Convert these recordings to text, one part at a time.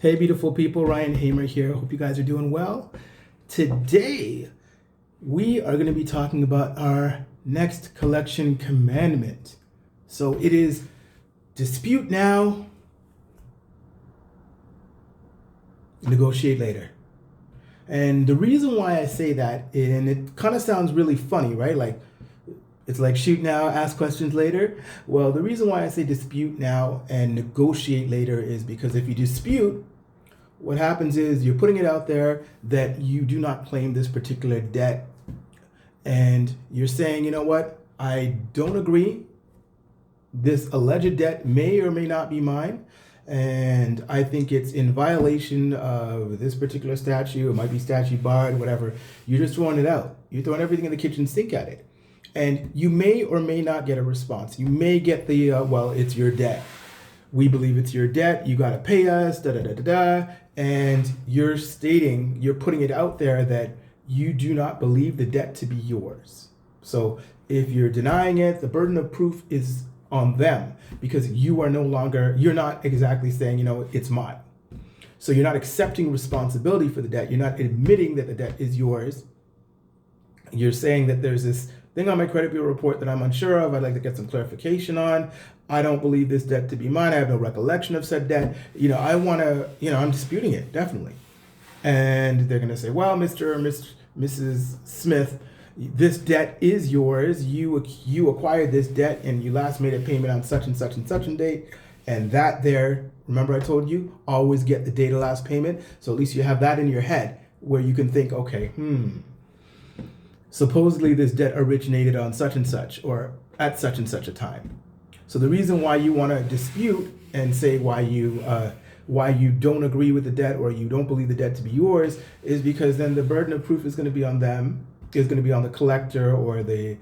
Hey, beautiful people, Ryan Hamer here. Hope you guys are doing well. Today, we are going to be talking about our next collection commandment. So it is dispute now, negotiate later. And the reason why I say that, and it kind of sounds really funny, right? Like, it's like shoot now, ask questions later. Well, the reason why I say dispute now and negotiate later is because if you dispute, what happens is you're putting it out there that you do not claim this particular debt, and you're saying, you know what, I don't agree. This alleged debt may or may not be mine, and I think it's in violation of this particular statute. It might be statute barred, whatever. You're just throwing it out. You're throwing everything in the kitchen sink at it. And you may or may not get a response. You may get the, well, it's your debt. We believe it's your debt. You got to pay us, da da da da da. And you're putting it out there that you do not believe the debt to be yours. So if you're denying it, the burden of proof is on them because you're not exactly saying, you know, it's mine. So you're not accepting responsibility for the debt. You're not admitting that the debt is yours. You're saying that there's this thing on my credit bureau report that I'm unsure of. I'd like to get some clarification on. I don't believe this debt to be mine. I have no recollection of said debt. I'm disputing it, definitely. And they're going to say, well, Mr. or Mrs. Smith, this debt is yours. You acquired this debt and you last made a payment on such and such and such a date. And that there, remember I told you, always get the date of last payment. So at least you have that in your head where you can think, okay, supposedly this debt originated on such and such or at such and such a time. So the reason why you want to dispute and say why you don't agree with the debt or you don't believe the debt to be yours is because then the burden of proof is going to be on them, is going to be on the collector or the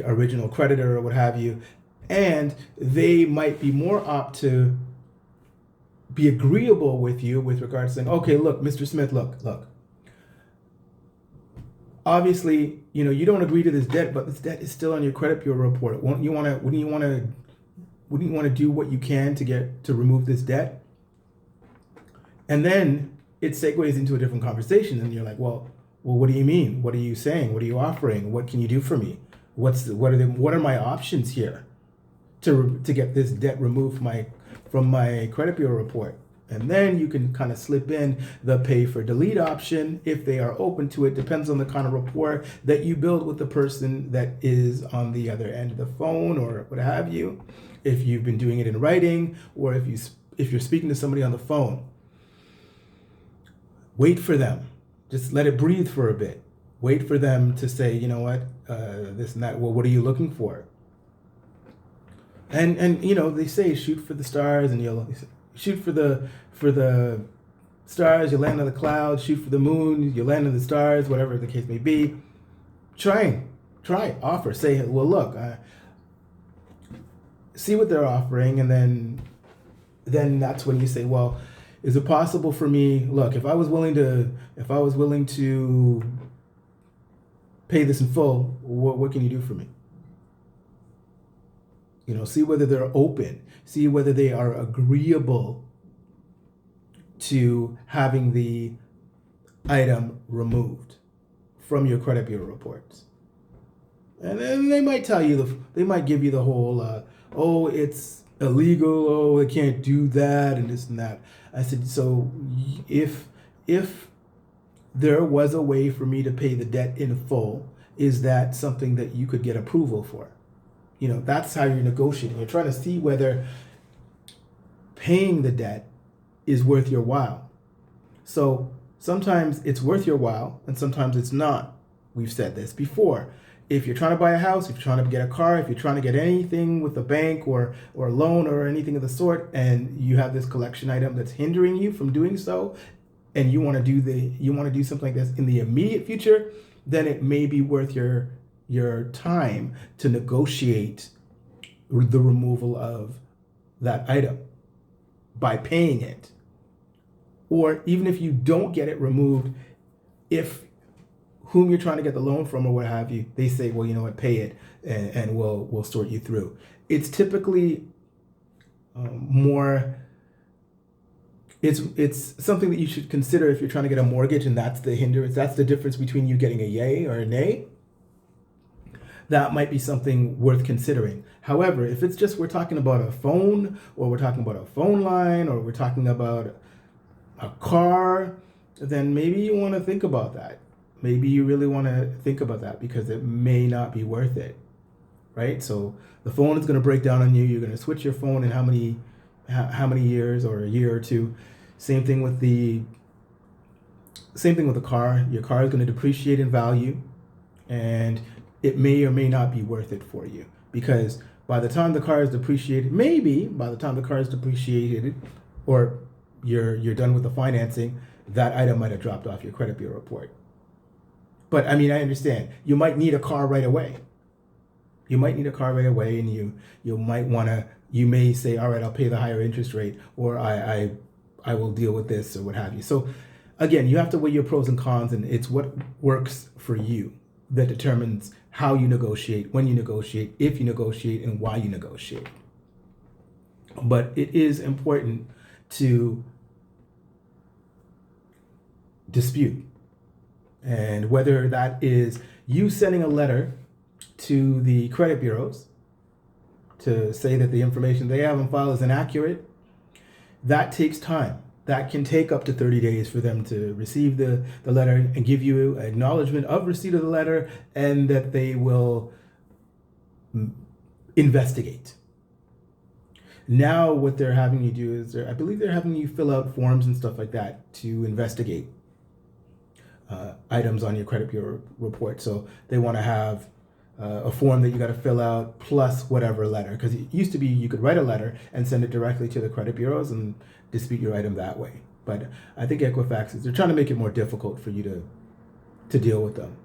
original creditor or what have you, and they might be more apt to be agreeable with you with regards to saying, okay, look, Mr. Smith, look. Obviously, you don't agree to this debt, but this debt is still on your credit bureau report. Wouldn't you want to do what you can to remove this debt? And then it segues into a different conversation, and you're like, well, what do you mean? What are you saying? What are you offering? What can you do for me? What are my options here to get this debt removed from my credit bureau report? And then you can kind of slip in the pay for delete option if they are open to it. Depends on the kind of rapport that you build with the person that is on the other end of the phone or what have you. If you've been doing it in writing or if you're speaking to somebody on the phone, wait for them. Just let it breathe for a bit. Wait for them to say, you know what, this and that. Well, what are you looking for? And they say shoot for the stars, and you'll shoot for the stars, you land on the clouds. Shoot for the moon, you land on the stars. Whatever the case may be, try, offer, say, well, look, see what they're offering, and then that's when you say, well, is it possible for me? Look, if I was willing to pay this in full, what can you do for me? See whether they're open, see whether they are agreeable to having the item removed from your credit bureau reports. And then they might tell you, they might give you the whole, oh, it's illegal, oh, I can't do that, and this and that. I said, so if there was a way for me to pay the debt in full, is that something that you could get approval for? That's how you're negotiating. You're trying to see whether paying the debt is worth your while. So sometimes it's worth your while and sometimes it's not. We've said this before. If you're trying to buy a house, if you're trying to get a car, if you're trying to get anything with a bank or a loan or anything of the sort, and you have this collection item that's hindering you from doing so, and you want to do something like this in the immediate future, then it may be worth your time to negotiate the removal of that item by paying it. Or even if you don't get it removed, if whom you're trying to get the loan from or what have you, they say, well, you know what, pay it and we'll sort you through. It's typically more it's something that you should consider if you're trying to get a mortgage, and that's the hindrance. That's the difference between you getting a yay or a nay. That might be something worth considering. However, if it's just we're talking about a phone, or we're talking about a phone line, or we're talking about a car, then maybe you want to think about that. Maybe you really want to think about that, because it may not be worth it, right? So the phone is going to break down on you. You're going to switch your phone in how many years, or a year or two. Same thing with the car. Your car is going to depreciate in value, and it may or may not be worth it for you, because by the time the car is depreciated, or you're done with the financing, that item might have dropped off your credit bureau report. But I mean, I understand you might need a car right away. And you may say, all right, I'll pay the higher interest rate, or I will deal with this, or what have you. So again, you have to weigh your pros and cons, and it's what works for you that determines how you negotiate, when you negotiate, if you negotiate, and why you negotiate. But it is important to dispute. And whether that is you sending a letter to the credit bureaus to say that the information they have on file is inaccurate, that takes time. That can take up to 30 days for them to receive the letter and give you acknowledgement of receipt of the letter, and that they will investigate. Now what they're having you do is, I believe they're having you fill out forms and stuff like that to investigate items on your credit bureau report. So they want to have a form that you got to fill out plus whatever letter, because it used to be you could write a letter and send it directly to the credit bureaus and dispute your item that way. But I think Equifax they're trying to make it more difficult for you to deal with them,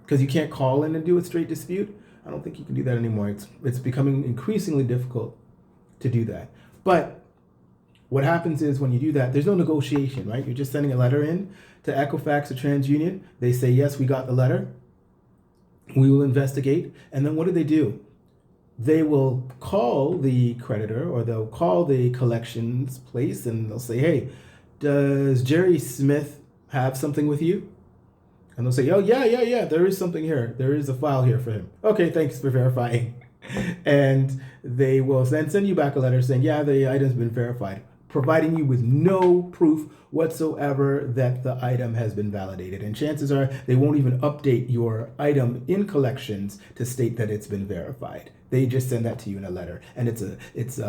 because you can't call in and do a straight dispute. I don't think you can do that anymore. It's becoming increasingly difficult to do that. But what happens is when you do that, there's no negotiation, right? You're just sending a letter in to Equifax or TransUnion. They say, yes, we got the letter. We will investigate. And then what do? They will call the creditor, or they'll call the collections place, and they'll say, hey, does Jerry Smith have something with you? And they'll say, oh, yeah, there is something here. There is a file here for him. Okay, thanks for verifying. And they will then send you back a letter saying, yeah, the item's been verified, providing you with no proof whatsoever that the item has been validated. And chances are they won't even update your item in collections to state that it's been verified. They just send that to you in a letter. And it's a It's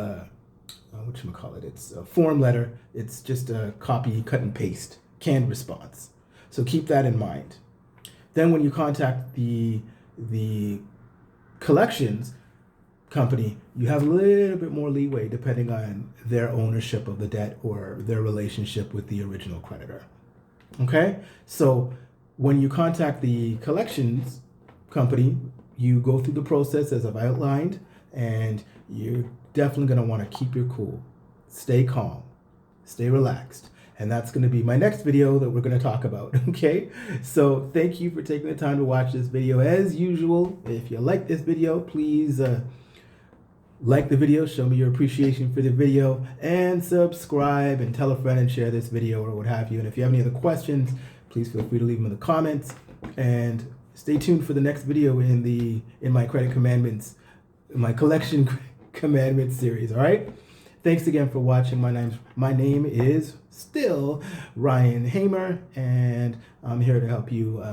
a form letter. It's just a copy, cut and paste, canned response. So keep that in mind. Then when you contact the collections company, you have a little bit more leeway depending on their ownership of the debt or their relationship with the original creditor. Okay? So when you contact the collections company, you go through the process as I've outlined, and you're definitely going to want to keep your cool, stay calm, stay relaxed. And that's going to be my next video that we're going to talk about, okay? So thank you for taking the time to watch this video. As usual, if you like this video, please like the video, show me your appreciation for the video, and subscribe and tell a friend and share this video or what have you. And if you have any other questions, please feel free to leave them in the comments. And stay tuned for the next video in my Credit Commandments, my Collection Commandments series, all right? Thanks again for watching. My name is still Ryan Hamer, and I'm here to help you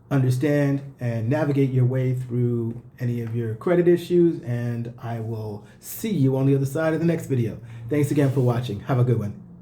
understand and navigate your way through any of your credit issues, and I will see you on the other side of the next video. Thanks again for watching. Have a good one.